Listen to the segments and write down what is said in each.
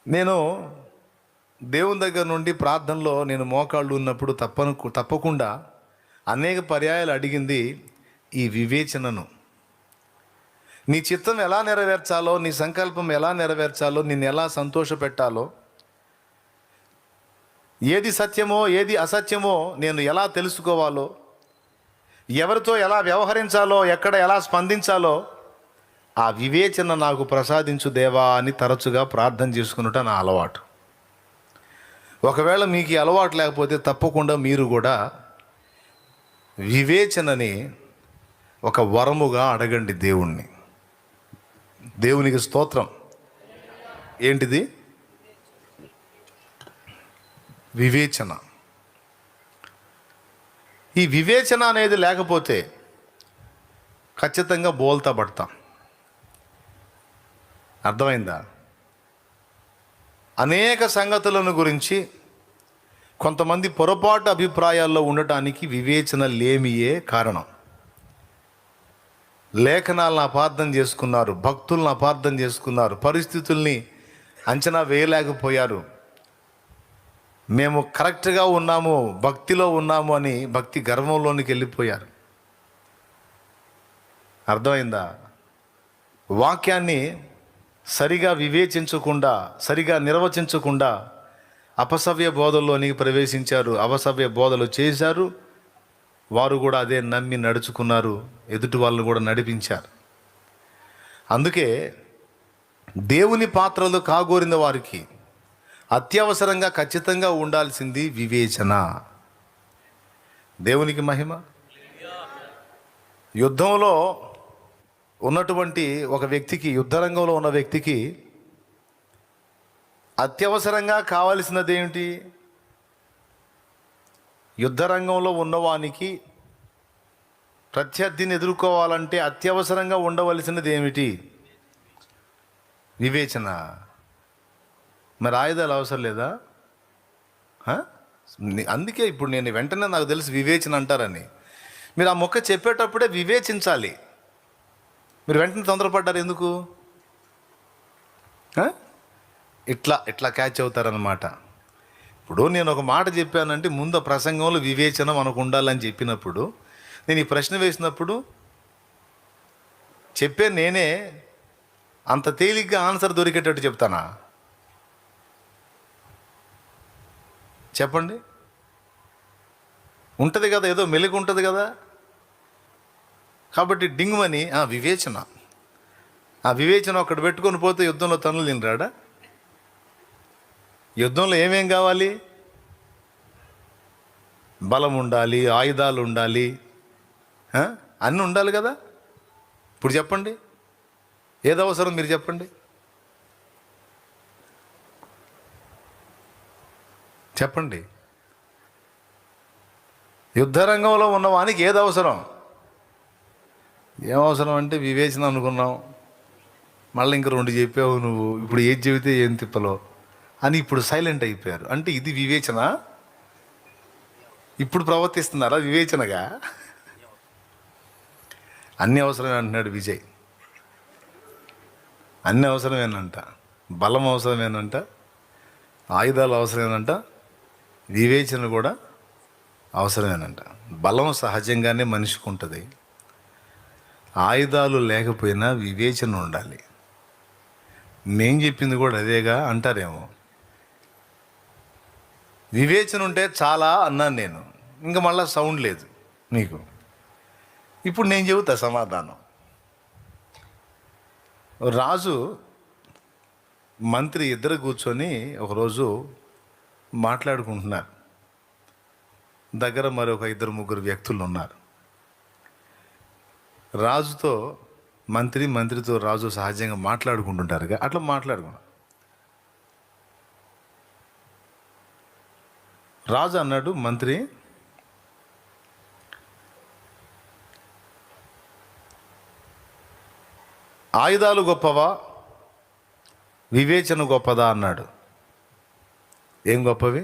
నేను దేవుని దగ్గర నుండి ప్రార్థనలో నేను మోకాళ్ళు ఉన్నప్పుడు తప్పకుండా అనేక పర్యాయాలు అడిగింది ఈ వివేచనను. నీ చిత్తం ఎలా నెరవేర్చాలో, నీ సంకల్పం ఎలా నెరవేర్చాలో, నిన్ను ఎలా సంతోషపెట్టాలో, ఏది సత్యమో ఏది అసత్యమో నేను ఎలా తెలుసుకోవాలో, ఎవరితో ఎలా వ్యవహరించాలో, ఎక్కడ ఎలా స్పందించాలో ఆ వివేచన నాకు ప్రసాదించు దేవా అని తరచుగా ప్రార్థన చేసుకున్నట నా అలవాటు. ఒకవేళ మీకు ఈ అలవాటు లేకపోతే తప్పకుండా మీరు కూడా వివేచనని ఒక వరముగా అడగండి దేవుణ్ణి. దేవునికి స్తోత్రం. ఏంటిది? వివేచన. ఈ వివేచన అనేది లేకపోతే ఖచ్చితంగా బోల్తా పడతాం. అర్థమైందా? అనేక సంగతులను గురించి కొంతమంది పొరపాటు అభిప్రాయాల్లో ఉండటానికి వివేచన లేమియే కారణం. లేఖనాలను అపార్థం చేసుకున్నారు, భక్తులను అపార్థం చేసుకున్నారు, పరిస్థితుల్ని అంచనా వేయలేకపోయారు. మేము కరెక్ట్గా ఉన్నాము, భక్తిలో ఉన్నాము అని భక్తి గర్వంలోనికి వెళ్ళిపోయారు. అర్థమైందా? వాక్యాన్ని సరిగా వివేచించకుండా, సరిగా నిర్వచించకుండా అపసవ్య బోధల్లోనికి ప్రవేశించారు, అపసవ్య బోధలు చేశారు. వారు కూడా అదే నమ్మి నడుచుకున్నారు, ఎదుటి వాళ్ళని కూడా నడిపించారు. అందుకే దేవుని పాత్రలు కాగోరిన వారికి అత్యవసరంగా ఖచ్చితంగా ఉండాల్సింది వివేచన. దేవునికి మహిమ. యుద్ధంలో ఉన్నటువంటి ఒక వ్యక్తికి, యుద్ధరంగంలో ఉన్న వ్యక్తికి అత్యవసరంగా కావలసినది ఏమిటి? యుద్ధరంగంలో ఉన్నవానికి ప్రత్యర్థిని ఎదుర్కోవాలంటే అత్యవసరంగా ఉండవలసినది ఏమిటి? వివేచన. మరి ఆయుధాలు అవసరం లేదా? అందుకే ఇప్పుడు నేను వెంటనే నాకు తెలుసు వివేచన అంటారని. మీరు ఆ మొక్క చెప్పేటప్పుడే వివేచించాలి. మీరు వెంటనే తొందరపడ్డారు ఎందుకు? ఇట్లా క్యాచ్ అవుతారనమాట. ఇప్పుడు నేను ఒక మాట చెప్పానంటే ముందు ప్రసంగంలో వివేచన మనకు ఉండాలని చెప్పినప్పుడు, నేను ఈ ప్రశ్న వేసినప్పుడు చెప్పే నేనే అంత తేలిగ్గా ఆన్సర్ దొరికేటట్టు చెప్తానా? చెప్పండి. ఉంటుంది కదా, ఏదో మెలుగు ఉంటుంది కదా. కాబట్టి డింగుమని వివేచన, ఆ వివేచన ఒకటి పెట్టుకొని పోతే యుద్ధంలో తనులు తినరాడా? యుద్ధంలో ఏమేం కావాలి? బలం ఉండాలి, ఆయుధాలు ఉండాలి, అన్నీ ఉండాలి కదా. ఇప్పుడు చెప్పండి, ఏది అవసరం మీరు చెప్పండి. చెప్పండి. యుద్ధరంగంలో ఉన్నవానికి ఏది అవసరం? ఏమవసరం అంటే వివేచన అనుకున్నాం. మళ్ళీ ఇంక రెండు చెప్పావు నువ్వు, ఇప్పుడు ఏది చెబితే ఏం తిప్పలో అని ఇప్పుడు సైలెంట్ అయిపోయారు. అంటే ఇది వివేచన. ఇప్పుడు ప్రవర్తిస్తున్నారా వివేచనగా? అన్నీ అవసరమే అంటున్నాడు విజయ్. అన్నీ అవసరమేనంట, బలం అవసరమేనంట, ఆయుధాలు అవసరమేనంట, వివేచన కూడా అవసరమేనంట. బలం సహజంగానే మనిషికి ఉంటుంది. ఆయుధాలు లేకపోయినా వివేచన ఉండాలి. నేను చెప్పింది కూడా అదేగా అంటారేమో. వివేచన ఉంటే చాలా అన్నాను నేను, ఇంకా మళ్ళీ సౌండ్ లేదు మీకు. ఇప్పుడు నేను చెబుతా సమాధానం. రాజు మంత్రి ఇద్దరు కూర్చొని ఒకరోజు మాట్లాడుకుంటున్నారు. దగ్గర మరొక ఇద్దరు ముగ్గురు వ్యక్తులు ఉన్నారు. రాజుతో మంత్రి, మంత్రితో రాజు సహజంగా మాట్లాడుకుంటుంటారుగా, అట్లా మాట్లాడుకున్నాడు. రాజు అన్నాడు, మంత్రి, ఆయుధాలు గొప్పవా, వివేచన గొప్పదా అన్నాడు. ఏం గొప్పవి?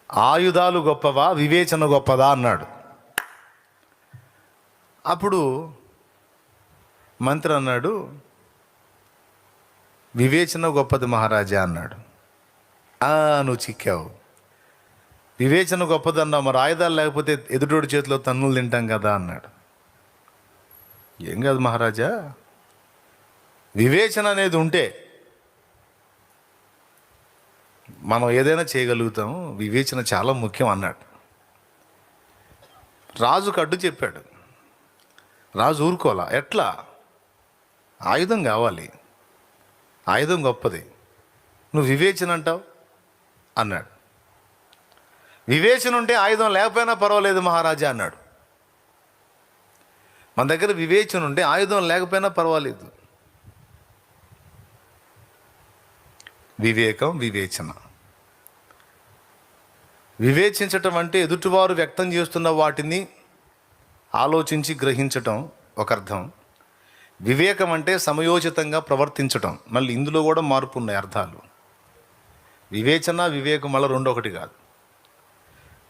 ఆయుధాలు గొప్పవా, వివేచన గొప్పదా అన్నాడు. అప్పుడు మంత్రి అన్నాడు, వివేచన గొప్పది మహారాజా అన్నాడు. నువ్వు చిక్కావు. వివేచన గొప్పది అన్నావు, మరి ఆయుధాలు లేకపోతే ఎదుటోడి చేతిలో తన్నులు తింటాం కదా అన్నాడు. ఏం కాదు మహారాజా, వివేచన అనేది ఉంటే మనం ఏదైనా చేయగలుగుతాం, వివేచన చాలా ముఖ్యం అన్నాడు. రాజుకు అడ్డు చెప్పాడు. రాజు ఊరుకోలా. ఎట్లా? ఆయుధం కావాలి, ఆయుధం గొప్పది, నువ్వు వివేచన అంటావు అన్నాడు. వివేచన ఉంటే ఆయుధం లేకపోయినా పర్వాలేదు మహారాజా అన్నాడు. మన దగ్గర వివేచన ఉంటే ఆయుధం లేకపోయినా పర్వాలేదు. వివేకం, వివేచన. వివేచించటం అంటే ఎదుటివారు వ్యక్తం చేస్తున్న వాటిని ఆలోచించి గ్రహించటం ఒక అర్థం. వివేకం అంటే సమయోచితంగా ప్రవర్తించటం. మళ్ళీ ఇందులో కూడా మార్పు ఉన్నాయి అర్థాలు. వివేచన, వివేకం మళ్ళీ రెండు ఒకటి కాదు.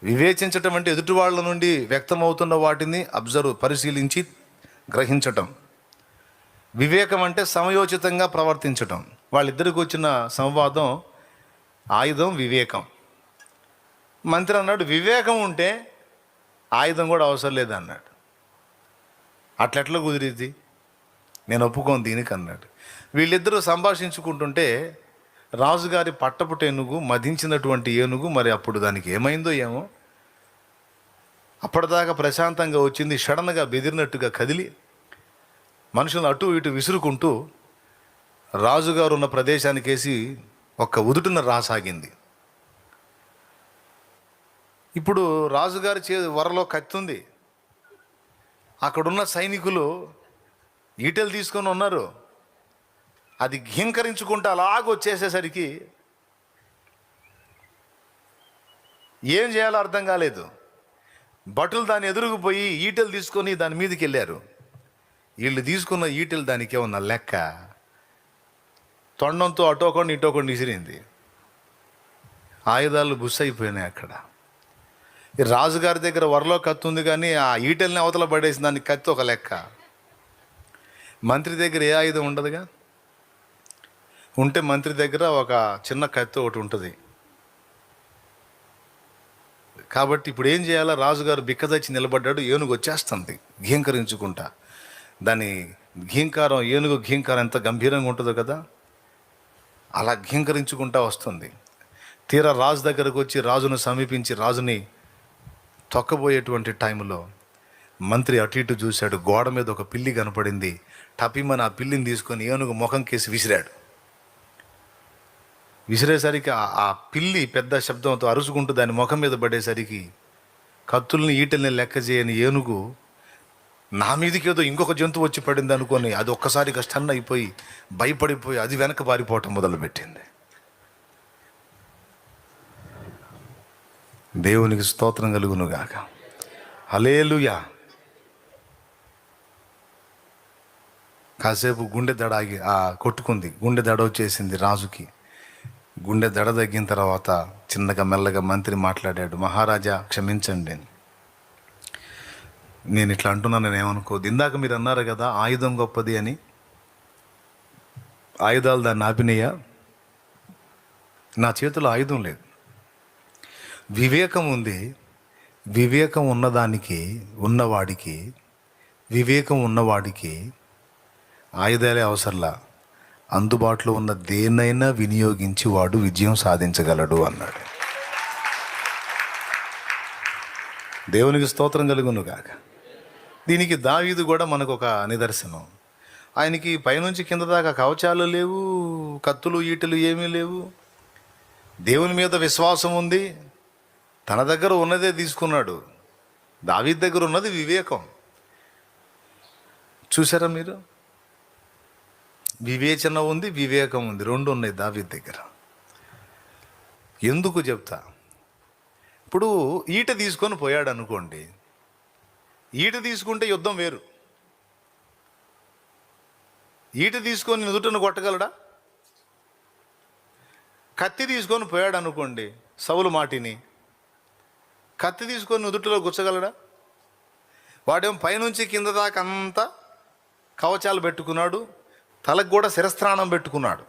వివేచించటం అంటే ఎదుటి వాళ్ళ నుండి వ్యక్తమవుతున్న వాటిని పరిశీలించి గ్రహించటం. వివేకం అంటే సమయోచితంగా ప్రవర్తించటం. వాళ్ళిద్దరికి వచ్చిన సంవాదం ఆయుధం, వివేకం. మంత్రి అన్నాడు, వివేకం ఉంటే ఆయుధం కూడా అవసరం లేదన్నాడు. అట్లెట్లా కుదిరిద్ది, నేను ఒప్పుకోను దీనికి అన్నాడు. వీళ్ళిద్దరూ సంభాషించుకుంటుంటే రాజుగారి పట్టపుట ఏనుగు, మదించినటువంటి ఏనుగు, మరి అప్పుడు దానికి ఏమైందో ఏమో, అప్పటిదాకా ప్రశాంతంగా వచ్చింది, సడన్గా బెదిరినట్టుగా కదిలి మనుషులను అటు ఇటు విసురుకుంటూ రాజుగారు ఉన్న ప్రదేశానికేసి ఒక్క ఉదుటున రాసాగింది. ఇప్పుడు రాజుగారి వరలో కత్తి ఉంది. అక్కడున్న సైనికులు ఈటెలు తీసుకొని ఉన్నారు. అది ఘీంకరించుకుంటూ అలాగొచ్చేసేసరికి ఏం చేయాలో అర్థం కాలేదు. భటులు దాన్ని ఎదురుకుపోయి ఈటెలు తీసుకొని దాని మీదకి వెళ్ళారు. వీళ్ళు తీసుకున్న ఈటెలు దానికి ఏమన్నా లెక్క, తొండంతో అటోకొని ఇటోకొని విసిరింది. ఆయుధాలు బుస్సైపోయినాయి అక్కడ. ఈ రాజుగారి దగ్గర వరలో కత్తి ఉంది, కానీ ఆ ఈటెల్ని అవతల పడేసిన దానికి కత్తి ఒక లెక్క. మంత్రి దగ్గర ఏ ఆయుధం ఉండదుగా. ఉంటే మంత్రి దగ్గర ఒక చిన్న కత్తి ఒకటి ఉంటుంది. కాబట్టి ఇప్పుడు ఏం చేయాలో రాజుగారు బిక్కదచ్చి నిలబడ్డాడు. ఏనుగు వచ్చేస్తుంది ఘీంకరించుకుంటా. దాని ఘీంకారం, ఏనుగు ఘీంకారం ఎంత గంభీరంగా ఉంటుందో కదా, అలా ఘీంకరించుకుంటా వస్తుంది. తీరా రాజు దగ్గరకు వచ్చి రాజును సమీపించి రాజుని తొక్కబోయేటువంటి టైంలో మంత్రి అటు ఇటు చూశాడు. గోడ మీద ఒక పిల్లి కనపడింది. టపిమని ఆ పిల్లిని తీసుకొని ఏనుగు ముఖం కేసి విసిరాడు. విసిరేసరికి ఆ పిల్లి పెద్ద శబ్దంతో అరుచుకుంటూ దాని ముఖం మీద పడేసరికి కత్తుల్ని ఈటల్ని లెక్క చేయని ఏనుగు నా మీదకి ఏదో ఇంకొక జంతువు వచ్చి పడింది అనుకొని అది ఒక్కసారిగా స్టన్ అయిపోయి భయపడిపోయి అది వెనక పారిపోవటం మొదలుపెట్టింది. దేవునికి స్తోత్రం కలుగునుగాక. హల్లెలూయా. కాసేపు గుండె దడ కొట్టుకుంది. గుండె దడ వచ్చేసింది రాజుకి. గుండె దడ తగ్గిన తర్వాత చిన్నగా మెల్లగా మంత్రి మాట్లాడాడు. మహారాజా క్షమించండి, నేను ఇట్లా అంటున్నాను, నేను ఏమనుకోదు. ఇందాక మీరు అన్నారు కదా ఆయుధం గొప్పది అని. ఆయుధాలు దాన్ని ఆపినయ్యా. నా చేతిలో ఆయుధం లేదు, వివేకం ఉంది. వివేకం ఉన్నవాడికి వివేకం ఉన్నవాడికి ఆయుధాలే అవసరంలా, అందుబాటులో ఉన్న దేన్నైనా వినియోగించి వాడు విజయం సాధించగలడు అన్నాడు. దేవునికి స్తోత్రం కలుగును గాక. దీనికి దావీదు కూడా మనకు ఒక నిదర్శనం. ఆయనకి పైనుంచి కింద దాకా కవచాలు లేవు, కత్తులు ఈటలు ఏమీ లేవు. దేవుని మీద విశ్వాసం ఉంది. తన దగ్గర ఉన్నదే తీసుకున్నాడు. దావీదు దగ్గర ఉన్నది వివేకం. చూసారా మీరు? వివేచన ఉంది, వివేకం ఉంది, రెండు ఉన్నాయి దావీదు దగ్గర. ఎందుకు చెప్తా. ఇప్పుడు ఈట తీసుకొని పోయాడు అనుకోండి, ఈట తీసుకుంటే యుద్ధం వేరు. ఈట తీసుకొని నుదుటను కొట్టగలడా? కత్తి తీసుకొని పోయాడు అనుకోండి, సౌలు మాటిని కత్తి తీసుకొని నుదుటిలో గుచ్చగలడా? వాడేమో పైనుంచి కింద దాకా అంతా కవచాలు పెట్టుకున్నాడు, తలకు కూడా శిరస్త్రాణం పెట్టుకున్నాడు.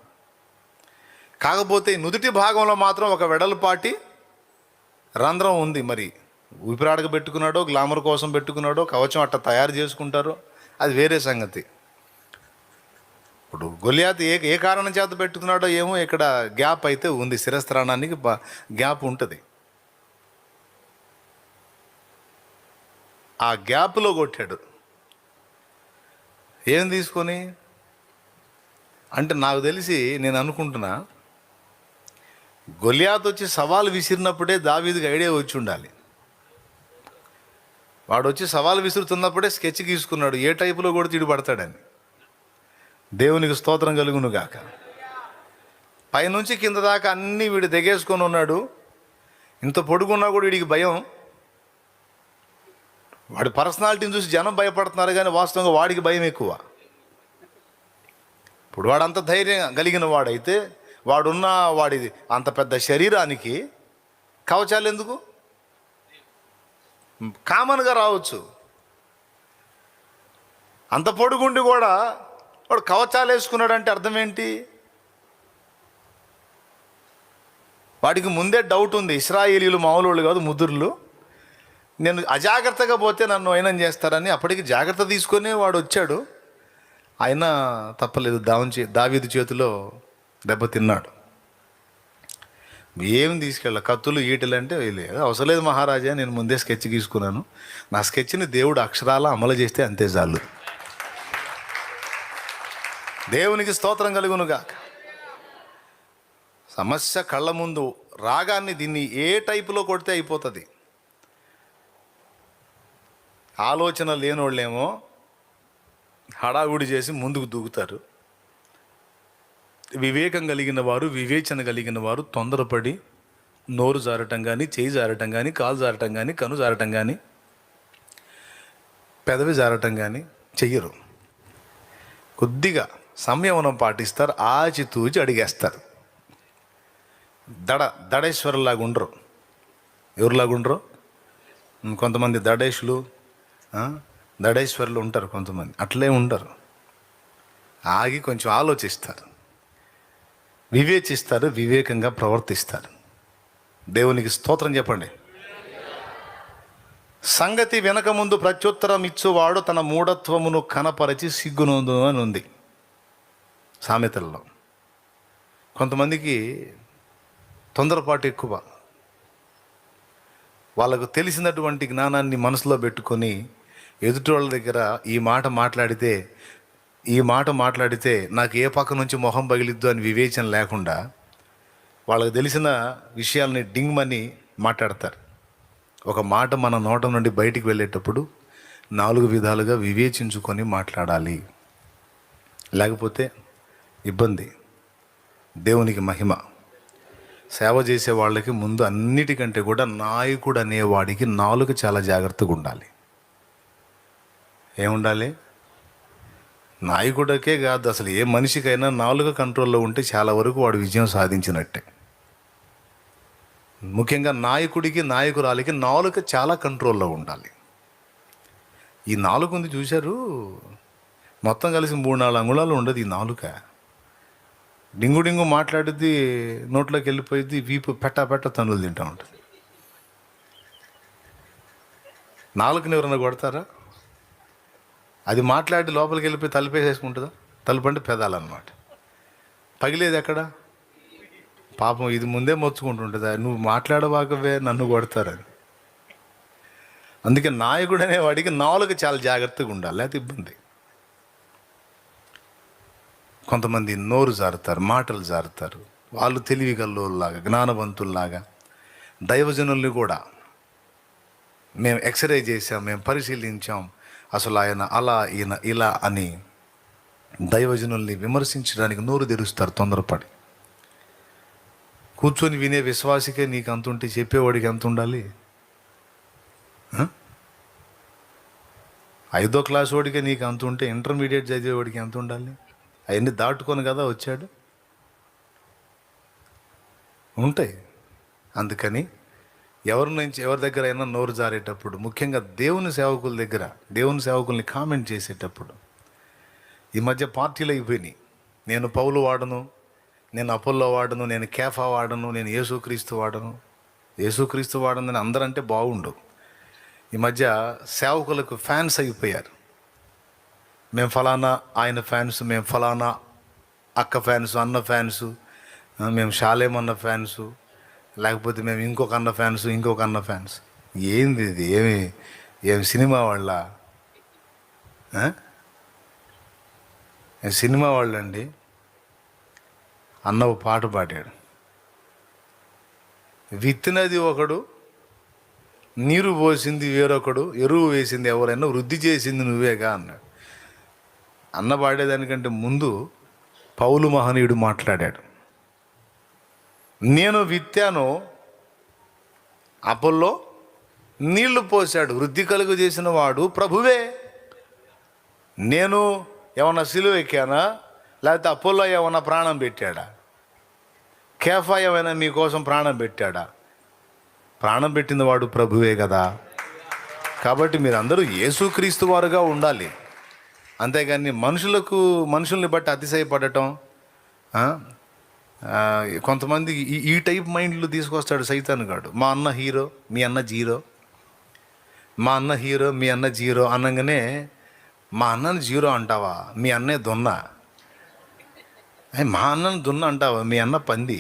కాకపోతే ఈ నుదుటి భాగంలో మాత్రం ఒక వెడల్పాటి రంధ్రం ఉంది. మరి ఊపిరాడక పెట్టుకున్నాడో, గ్లామర్ కోసం పెట్టుకున్నాడో, కవచం అట్ట తయారు చేసుకుంటారో అది వేరే సంగతి. ఇప్పుడు గొలియాత్ ఏ కారణం చేత పెట్టుకున్నాడో ఏమో, ఇక్కడ గ్యాప్ అయితే ఉంది, శిరస్త్రాణానికి గ్యాప్ ఉంటుంది. ఆ గ్యాప్లో కొట్టాడు. ఏం తీసుకొని అంటే నాకు తెలిసి, నేను అనుకుంటున్నా, గొలియాత్ వచ్చి సవాలు విసిరినప్పుడే దావీదుకి ఐడియా వచ్చి ఉండాలి. వాడు వచ్చి సవాలు విసురుతున్నప్పుడే స్కెచ్ గీసుకున్నాడు, ఏ టైపులో కూడా తిడి పడతాడని. దేవునికి స్తోత్రం కలుగును గాక. పైనుంచి కింద దాకా అన్నీ వీడు దిగేసుకొని ఉన్నాడు. ఇంత పొడుగున్నా కూడా వీడికి భయం. వాడి పర్సనాలిటీని చూసి జనం భయపడుతున్నారు, కానీ వాస్తవంగా వాడికి భయం ఎక్కువ. ఇప్పుడు వాడంత ధైర్యం కలిగిన వాడైతే, వాడిది అంత పెద్ద శరీరానికి కవచాలు ఎందుకు? కామన్గా రావచ్చు. అంత పొడుగుండి కూడా వాడు కవచాలు వేసుకున్నాడంటే అర్థం ఏంటి? వాడికి ముందే డౌట్ ఉంది, ఇశ్రాయేలీలు మామూలు వాళ్ళు కాదు, ముదురులు. నేను అజాగ్రత్తగా పోతే నన్ను అయినం చేస్తారని అప్పటికి జాగ్రత్త తీసుకొని వాడు వచ్చాడు. అయినా తప్పలేదు, దావీదు చేతిలో దెబ్బతిన్నాడు. ఏం తీసుకెళ్ళ, కత్తులు ఈటలు అంటే లేదు, అవసరం లేదు మహారాజా, నేను ముందే స్కెచ్ గీసుకున్నాను, నా స్కెచ్ని దేవుడు అక్షరాల అమలు చేస్తే అంతే చాలు. దేవునికి స్తోత్రం కలుగునుగా. సమస్య కళ్ళ ముందు రాగాన్ని దీన్ని ఏ టైపులో కొడితే అయిపోతుంది. ఆలోచన లేనోళ్ళేమో హడావుడి చేసి ముందుకు దూకుతారు. వివేకం కలిగిన వారు, వివేచన కలిగిన వారు తొందరపడి నోరు జారటం కానీ, చేయి జారటం కానీ, కాలు జారటం కానీ, కను జారటం కానీ, పెదవి జారటం కానీ చెయ్యరు. కొద్దిగా సంయమనం పాటిస్తారు, ఆచితూచి అడిగేస్తారు. దడేశ్వరులాగా ఉండరు. ఎవరులాగా ఉండరు? కొంతమంది దడేశ్వరులు ఉంటారు, కొంతమంది అట్లే ఉండరు. ఆగి కొంచెం ఆలోచిస్తారు, వివేచిస్తారు, వివేకంగా ప్రవర్తిస్తారు. దేవునికి స్తోత్రం చెప్పండి. సంగతి వెనక ముందు ప్రత్యుత్తరం ఇచ్చువాడు తన మూఢత్వమును కనపరచి సిగ్గునందు అని ఉంది సామెతల్లో. కొంతమందికి తొందరపాటు ఎక్కువ. వాళ్ళకు తెలిసినటువంటి జ్ఞానాన్ని మనసులో పెట్టుకొని ఎదుటి వాళ్ళ దగ్గర ఈ మాట మాట్లాడితే నాకు ఏ పక్క నుంచి మొహం పగిలిద్దు అని వివేచన లేకుండా వాళ్ళకు తెలిసిన విషయాల్ని డింగ్మని మాట్లాడతారు. ఒక మాట మన నోట నుండి బయటికి వెళ్ళేటప్పుడు 4 విధాలుగా వివేచించుకొని మాట్లాడాలి, లేకపోతే ఇబ్బంది. దేవునికి మహిమ. సేవ చేసే వాళ్ళకి ముందు అన్నిటికంటే కూడా నాయకుడు అనేవాడికి నాలుక చాలా జాగ్రత్తగా ఉండాలి. ఏముండాలి? నాయకుడికే కాదు, అసలు ఏ మనిషికైనా నాలుక కంట్రోల్లో ఉంటే చాలా వరకు వాడు విజయం సాధించినట్టే. ముఖ్యంగా నాయకుడికి, నాయకురాలికి నాలుక చాలా కంట్రోల్లో ఉండాలి. ఈ నాలుక ఉంది చూశారు, మొత్తం కలిసి 3-4 అంగుళాలు ఉండదు ఈ నాలుక. డింగు మాట్లాడుద్ది, నోట్లోకి వెళ్ళిపోయింది, వీపు పెట్ట తన్నులు తింటూ ఉంటుంది. నాలుకని ఎవరన్నా కొడతారా? అది మాట్లాడి లోపలికి వెళ్ళిపోయి తలుపేసేసుకుంటుందా? తలుపు అంటే పెదాలన్నమాట. పగిలేది ఎక్కడ? పాపం ఇది ముందే మొచ్చుకుంటుంటుందా, నువ్వు మాట్లాడవాకవే నన్ను కొడతారని. అందుకే నాయకుడు అనేవాడికి నాలుక చాలా జాగ్రత్తగా ఉండాలి, లేకపోతే ఇబ్బంది. కొంతమంది నోరు జారుతారు, మాటలు జారుతారు. వాళ్ళు తెలివి గల్లోలాగా, జ్ఞానవంతుల్లాగా దైవజనుల్ని కూడా మేము ఎక్స్రే చేసాం, మేము పరిశీలించాం, అసలు ఆయన అలా, ఈయన ఇలా అని దైవజనుల్ని విమర్శించడానికి నోరు తెరుస్తారు తొందరపడి. కూర్చొని వినే విశ్వాసికే నీకు అంత ఉంటే చెప్పేవాడికి ఎంత ఉండాలి? 5వ క్లాస్ వాడికే నీకు అంత ఉంటే ఇంటర్మీడియట్ చదివేవాడికి ఎంత ఉండాలి? అవన్నీ దాటుకొని కదా వచ్చాడు. ఉంటాయి. అందుకని ఎవరి దగ్గర అయినా నోరు జారేటప్పుడు, ముఖ్యంగా దేవుని సేవకుల్ని కామెంట్ చేసేటప్పుడు, ఈ మధ్య పార్టీలు అయిపోయినాయి. నేను పౌలు వాడను, నేను అపోల్లో వాడను, నేను కేఫా వాడను, నేను యేసుక్రీస్తు వాడను. యేసుక్రీస్తు వాడనని అందరంటే బాగుండు. ఈ మధ్య సేవకులకు ఫ్యాన్స్ అయిపోయారు. మేము ఫలానా ఆయన ఫ్యాన్స్, మేము ఫలానా అక్క ఫ్యాన్స్, అన్న ఫ్యాన్స్, మేము షాలేం అన్న ఫ్యాన్స్, లేకపోతే మేము ఇంకొక అన్న ఫ్యాన్స్, ఇంకొక అన్న ఫ్యాన్స్. ఏంది ఇది? ఏమి సినిమా వాళ్ళ? సినిమా వాళ్ళండి. అన్న ఒక పాట పాడాడు, విత్తినది ఒకడు, నీరు పోసింది వేరొకడు, ఎరువు వేసింది ఎవరైనా, వృద్ధి చేసింది నువ్వేగా అన్నాడు. అన్న పాడేదానికంటే ముందు పౌలు మహనీయుడు మాట్లాడాడు. నేను విత్తాను, అపోల్లో నీళ్లు పోశాడు, వృద్ధి కలుగు చేసిన వాడు ప్రభువే. నేను ఏమన్నా సిలువ ఎక్కానా, లేకపోతే అపోల్లో ఏమన్నా ప్రాణం పెట్టాడా? కేఫా ఏమైనా మీకోసం ప్రాణం పెట్టాడా? ప్రాణం పెట్టిన వాడు ప్రభువే కదా. కాబట్టి మీరందరూ యేసుక్రీస్తు వారుగా ఉండాలి. అంతేగాని మనుషుల్ని బట్టి అతిశయపడటం. కొంతమంది ఈ టైప్ మైండ్లు తీసుకొస్తాడు సైతాను గాడు. మా అన్న హీరో, మీ అన్న జీరో, మా అన్న హీరో, మీ అన్న జీరో అనగానే, మా అన్నని జీరో అంటావా, మీ అన్నే దున్నా. మా అన్నను దున్న అంటావా, మీ అన్న పంది.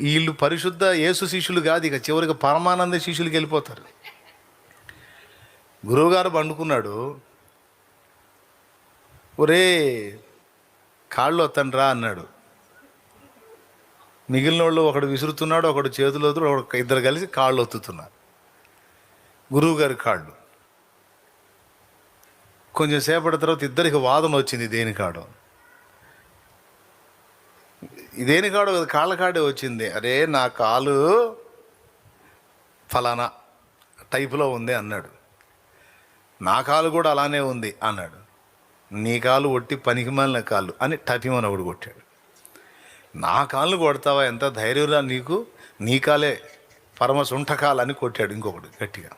వీళ్ళు పరిశుద్ధ యేసు శిష్యులు కాదు, ఇక చివరికి పరమానంద శిష్యులకి వెళ్ళిపోతారు. గురువుగారు పండుకున్నాడు, ఒరే కాళ్ళు వత్తండ్రా అన్నాడు. మిగిలిన వాళ్ళు ఒకడు విసురుతున్నాడు, ఒకడు చేతులు వద్దు, ఇద్దరు కలిసి కాళ్ళు ఒత్తుతున్నారు గురువుగారి కాళ్ళు. కొంచెం సేపటి తర్వాత ఇద్దరికి వాదన వచ్చింది. దేనికాడో కాళ్ళ కాడే వచ్చింది. అరే నా కాలు ఫలానా టైపులో ఉంది అన్నాడు. నా కాలు కూడా అలానే ఉంది అన్నాడు. నీ కాలు ఒట్టి పనికిమాలిన కాళ్ళు అని టపిమని ఒకడు కొట్టాడు. నా కాళ్ళు కొడతావా, ఎంత ధైర్యంరా నీకు, నీ కాలే పరమ సుంఠకాలు అని కొట్టాడు ఇంకొకడు గట్టిగా.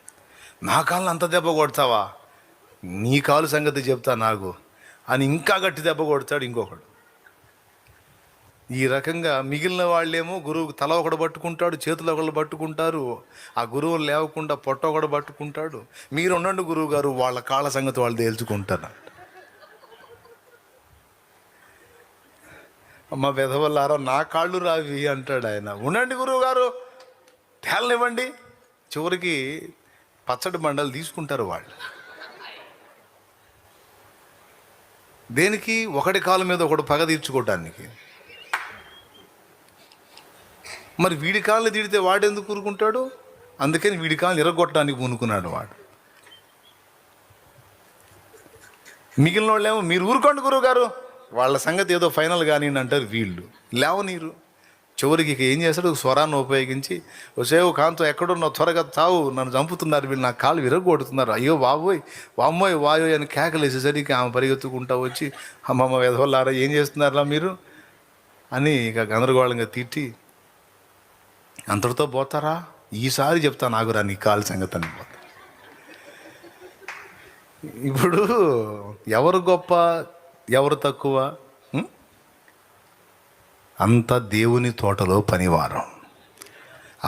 నా కాళ్ళని అంత దెబ్బ కొడతావా, నీ కాలు సంగతి చెప్తా నాకు అని ఇంకా గట్టి దెబ్బ కొడతాడు ఇంకొకడు. ఈ రకంగా మిగిలిన వాళ్ళేమో గురువు తల ఒకడు పట్టుకుంటాడు, చేతులు ఒకళ్ళు పట్టుకుంటారు, ఆ గురువు లేవకుండా పొట్ట ఒకడు పట్టుకుంటాడు. మీరు ఉండండి గురువు గారు, వాళ్ళ కాళ్ళ సంగతి వాళ్ళు తేల్చుకుంటారు. అమ్మ వెధవల్లారో నా కాళ్ళు రావి అంటాడు ఆయన. ఉండండి గురువు గారు, తేలనివ్వండి. చివరికి పచ్చడి మండలు తీసుకుంటారు వాళ్ళు. దేనికి? ఒకటి కాలు మీద ఒకడు పగ తీర్చుకోవడానికి. మరి వీడి కాళ్ళని తిడితే వాడెందుకు ఊరుకుంటాడు? అందుకని వీడి కాళ్ళని ఇరగొట్టడానికి పూనుకున్నాడు వాడు. మిగిలిన వాళ్ళేమో మీరు ఊరుకోండి గురువు గారు, వాళ్ళ సంగతి ఏదో ఫైనల్ కానీ అంటారు. వీళ్ళు లేవనీరు. చివరికి ఇక ఏం చేస్తాడు, స్వరాన్ని ఉపయోగించి, ఒసేవు కాంతో ఎక్కడున్నా త్వరగా తావు, నన్ను చంపుతున్నారు వీళ్ళు, నా కాళ్ళు విరగొడుతున్నారు, అయ్యో బాబోయ్ వామ్మోయ్ వాయో అని కేకలేసేసరికి ఆమె పరిగెత్తుకుంటా వచ్చి, అమ్మమ్మ వెధవల్లారా ఏం చేస్తున్నారా మీరు అని ఇక గందరగోళంగా తిట్టి, అంతటితో పోతారా, ఈసారి చెప్తా నాకురా నీ కాలు సంగతి అని పోతా. ఇప్పుడు ఎవరు గొప్ప ఎవరు తక్కువ? అంత దేవుని తోటలో పనివారం.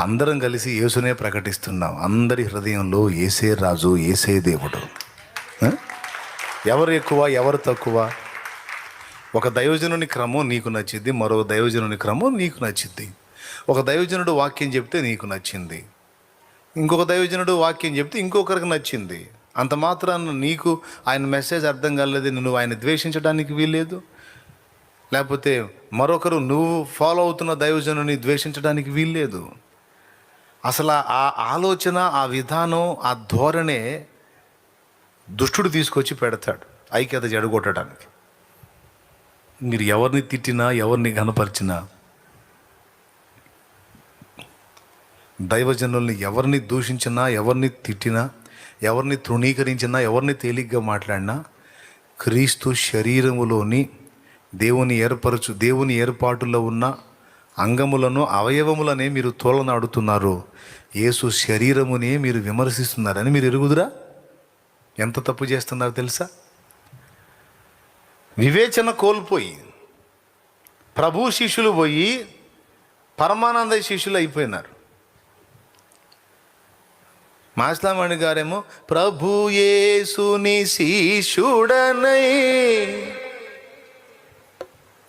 అందరం కలిసి యేసునే ప్రకటిస్తున్నాం. అందరి హృదయంలో యేసే రాజు, యేసే దేవుడు. ఎవరు ఎక్కువ ఎవరు తక్కువ? ఒక దైవజనుని క్రమం నీకు నచ్చింది, మరో దైవజనుని క్రమం నీకు నచ్చింది. ఒక దైవజనుడు వాక్యం చెప్తే నీకు నచ్చింది, ఇంకొక దైవజనుడు వాక్యం చెప్తే ఇంకొకరికి నచ్చింది. అంత మాత్రాన నీకు ఆయన మెసేజ్ అర్థం కాలేదు, నువ్వు ఆయన ద్వేషించడానికి వీల్లేదు. లేకపోతే మరొకరు నువ్వు ఫాలో అవుతున్న దైవజనుని ద్వేషించడానికి వీల్లేదు. అసలు ఆ ఆలోచన, ఆ విధానం, ఆ ధోరణే దుష్టుడు తీసుకొచ్చి పెడతాడు ఐక్యత జడగొట్టడానికి. మీరు ఎవరిని తిట్టినా, ఎవరిని ఘనపరిచినా, దైవజనుల్ని ఎవరిని దూషించినా, ఎవరిని తిట్టినా, ఎవరిని తృణీకరించినా, ఎవరిని తేలిగ్గా మాట్లాడినా, క్రీస్తు శరీరములోని దేవుని ఏర్పాటులో ఉన్న అంగములను, అవయవములనే మీరు తోలనాడుతున్నారు. యేసు శరీరమునే మీరు విమర్శిస్తున్నారని మీరు ఎరుగుదురా? ఎంత తప్పు చేస్తున్నారు తెలుసా? వివేచన కోల్పోయి ప్రభు శిష్యులు పోయి పరమానంద శిష్యులు అయిపోయినారు. మాస్లామణి గారేమో ప్రభు యేసుని శిష్యుడనై,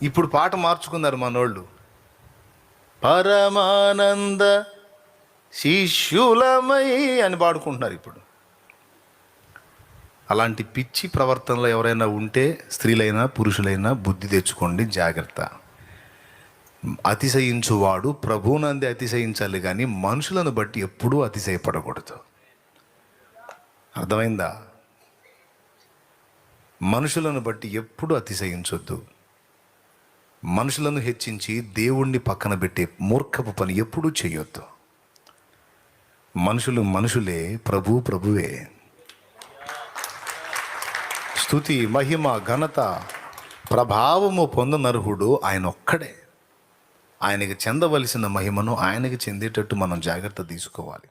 ఇప్పుడు పాట మార్చుకున్నారు మనోళ్ళు, పరమానంద శిష్యులమై అని పాడుకుంటున్నారు ఇప్పుడు. అలాంటి పిచ్చి ప్రవర్తనలో ఎవరైనా ఉంటే స్త్రీలైనా పురుషులైనా బుద్ధి తెచ్చుకోండి, జాగ్రత్త. అతిశయించువాడు ప్రభువునందే అతిశయించాలి కానీ మనుషులను బట్టి ఎప్పుడూ అతిశయపడకూడదు. అర్థమైందా? మనుషులను బట్టి ఎప్పుడు అతిశయించొద్దు. మనుషులను హెచ్చించి దేవుణ్ణి పక్కన పెట్టే మూర్ఖపు పని ఎప్పుడూ చేయొద్దు. మనుషులు మనుషులే, ప్రభు ప్రభువే. స్తుతి, మహిమ, ఘనత, ప్రభావము పొందనర్హుడు ఆయన ఒక్కడే. ఆయనకి చెందవలసిన మహిమను ఆయనకి చెందేటట్టు మనం జాగ్రత్త తీసుకోవాలి.